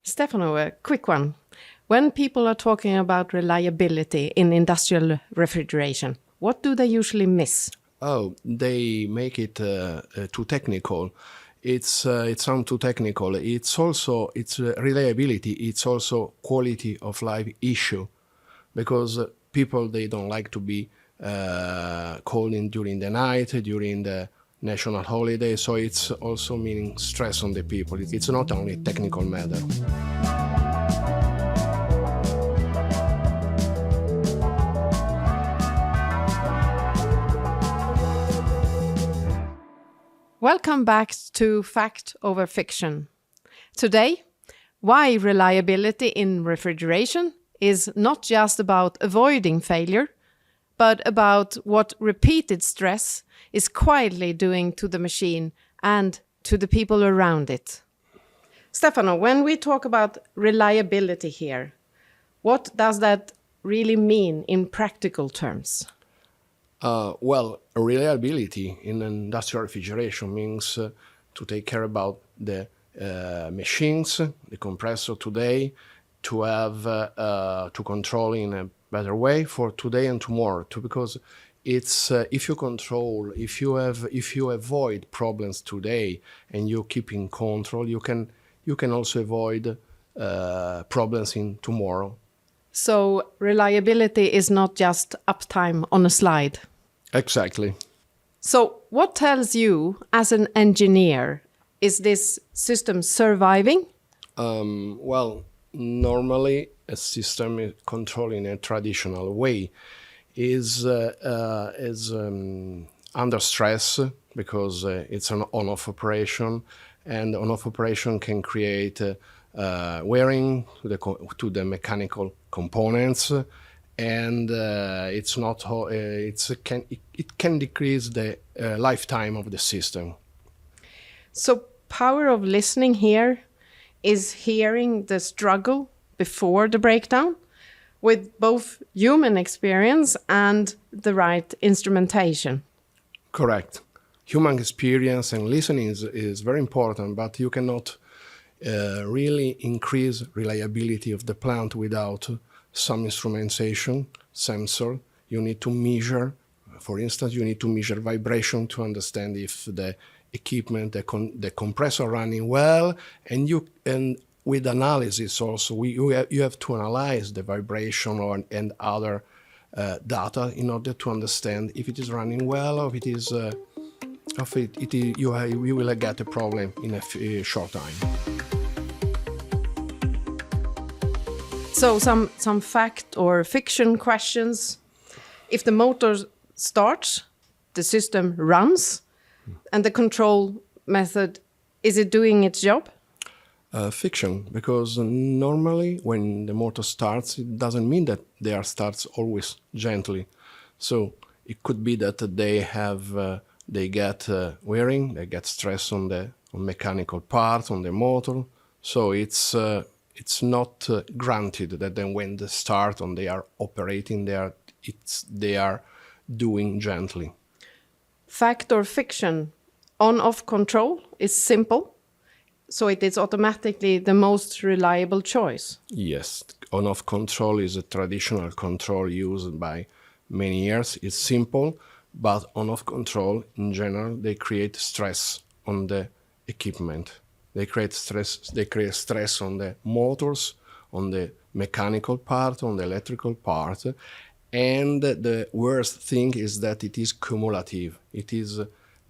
Stefano, a quick one. When people are talking about reliability in industrial refrigeration, what do they usually miss? Oh, they make it too technical. It sounds too technical. It's reliability. It's also quality of life issue, because people, they don't like to be called in during the night, during the national holiday. So it's also meaning stress on the people. It's not only technical matter. Welcome back to Fact Over Fiction. Today, why reliability in refrigeration is not just about avoiding failure, but about what repeated stress is quietly doing to the machine and to the people around it. Stefano, when we talk about reliability here, what does that really mean in practical terms? Well, reliability in industrial refrigeration means to take care about the machines, the compressor today, to have to control in a better way for today and tomorrow. Because it's if you avoid problems today and you keep in control, you can also avoid problems in tomorrow. So reliability is not just uptime on a slide. Exactly. So what tells you as an engineer, is this system surviving? Well, normally a system is controlled in a traditional way is under stress, because it's an on-off operation, and on-off operation can create wearing to the mechanical components, and it can decrease the lifetime of the system. So power of listening here is hearing the struggle before the breakdown with both human experience and the right instrumentation. Correct. Human experience and listening is very important, but you cannot really increase reliability of the plant without some instrumentation, sensor. You need to measure, for instance, you need to measure vibration to understand if the equipment, the compressor running well, and with analysis also, you have to analyze the vibration and other data in order to understand if it is running well, or if it is, you will get a problem in a short time. So some fact or fiction questions. If the motor starts, the system runs, and the control method, is it doing its job? Fiction, because normally when the motor starts, it doesn't mean that they starts always gently. So it could be that they get wearing, they get stress on mechanical parts, on the motor. So it's not granted that then when they start and they are operating, they are doing gently. Fact or fiction? On-off control is simple, so it is automatically the most reliable choice. Yes, on-off control is a traditional control used by many years. It's simple, but on-off control in general, they create stress on the equipment. They create stress on the motors, on the mechanical part, on the electrical part. And the worst thing is that it is cumulative. It is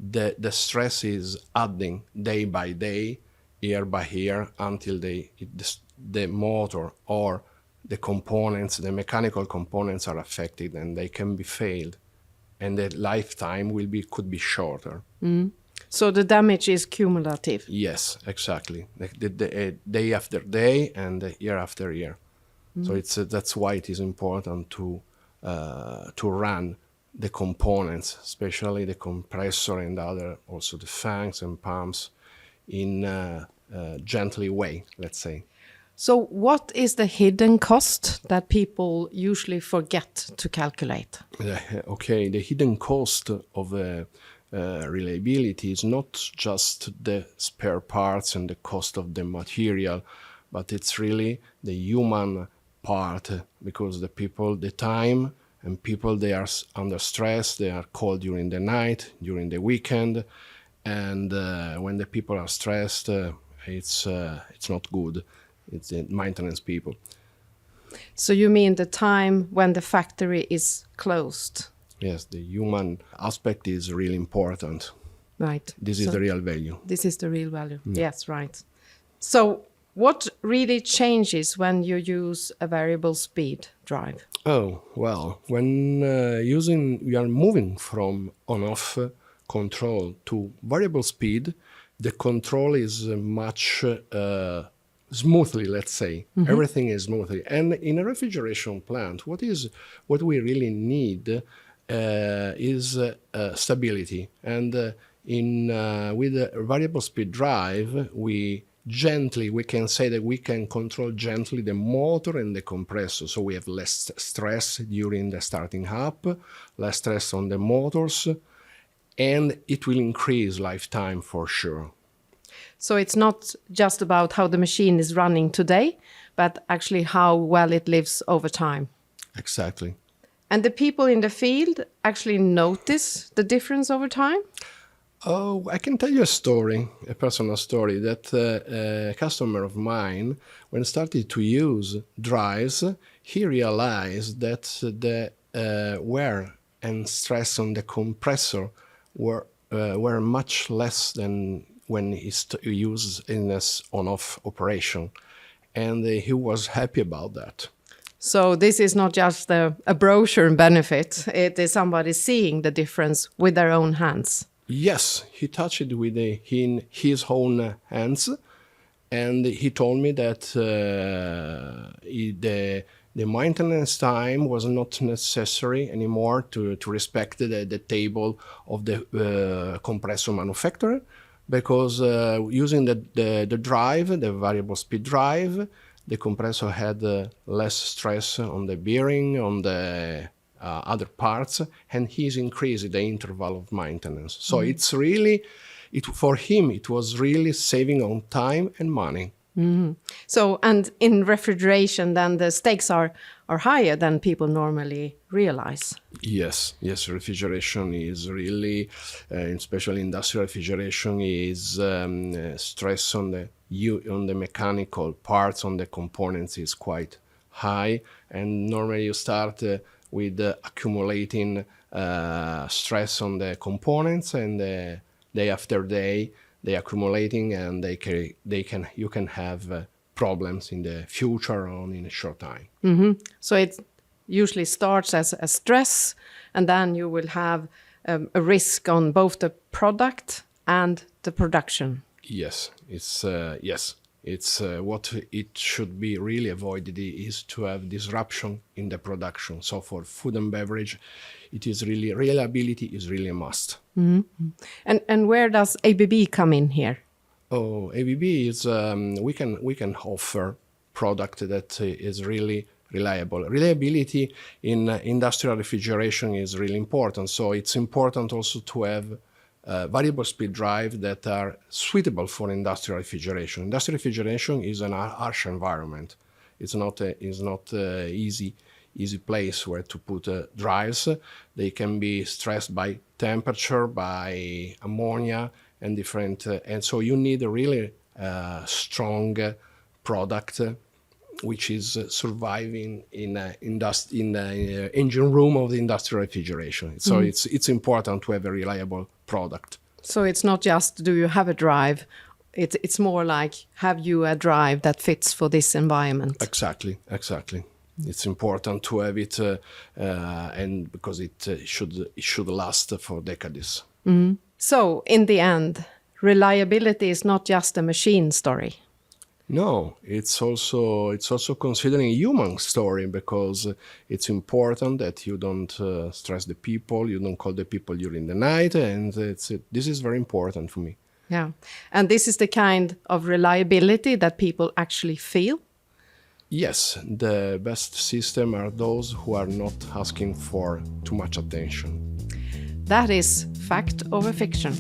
the stress is adding day by day, year by year, until the motor or the components, the mechanical components are affected, and they can be failed, and the lifetime could be shorter. Mm. So the damage is cumulative. Yes, exactly. The day after day and year after year. Mm. So that's why it is important to run the components, especially the compressor and also the fans and pumps, in a gently way, let's say. So what is the hidden cost that people usually forget to calculate? Okay, the hidden cost of reliability is not just the spare parts and the cost of the material, but it's really the human part, because the people, the time, and people, they are under stress, they are cold during the night, during the weekend, and when the people are stressed, it's not good. It's the maintenance people. So you mean the time when the factory is closed? Yes, the human aspect is really important. Right. This is the real value. This is the real value. Yes, right. So what really changes when you use a variable speed drive? Oh, well, when we are moving from on-off control to variable speed, the control is much smoothly, let's say. Everything is smoothly. And in a refrigeration plant, what we really need is stability. And with a variable speed drive, we can say that we can control gently the motor and the compressor, so we have less stress during the starting up, less stress on the motors, and it will increase lifetime for sure. So it's not just about how the machine is running today, but actually how well it lives over time. Exactly. And the people in the field actually notice the difference over time? Oh, I can tell you a story, a personal story, that a customer of mine, when started to use drives, he realized that the wear and stress on the compressor were much less than when he used in this on-off operation. And he was happy about that. So this is not just a brochure benefit, it is somebody seeing the difference with their own hands. Yes, he touched it with in his own hands, and he told me that the maintenance time was not necessary anymore to respect the table of the compressor manufacturer, because using the drive, the variable speed drive, the compressor had less stress on the bearing, on the other parts, and he's increased the interval of maintenance. So it's really, for him, it was really saving on time and money. So, and in refrigeration, then the stakes are higher than people normally realize. Yes, refrigeration is really, especially industrial refrigeration, is stress on the mechanical parts, on the components is quite high, and normally you start with accumulating stress on the components, and day after day they accumulating, and you can have problems in the future or in a short time. So it usually starts as a stress, and then you will have a risk on both the product and the production. Yes, it's what it should be really avoided is to have disruption in the production. So for food and beverage, it is really, reliability is really a must. And where does ABB come in here? Oh, ABB is we can offer product that is really reliable. Reliability in industrial refrigeration is really important. So it's important also to have variable speed drive that are suitable for industrial refrigeration. Industrial refrigeration is an harsh environment. It's not easy place where to put drives. They can be stressed by temperature, by ammonia, and different. And so you need a really strong product which is surviving in the engine room of the industrial refrigeration. So it's important to have a reliable product. So it's not just do you have a drive, it's more like have you a drive that fits for this environment. Exactly. It's important to have it, and because it should last for decades. So in the end, reliability is not just a machine story. No, it's also considering a human story, because it's important that you don't stress the people, you don't call the people during the night, and this is very important for me. Yeah, and this is the kind of reliability that people actually feel. Yes, the best system are those who are not asking for too much attention. That is fact over fiction.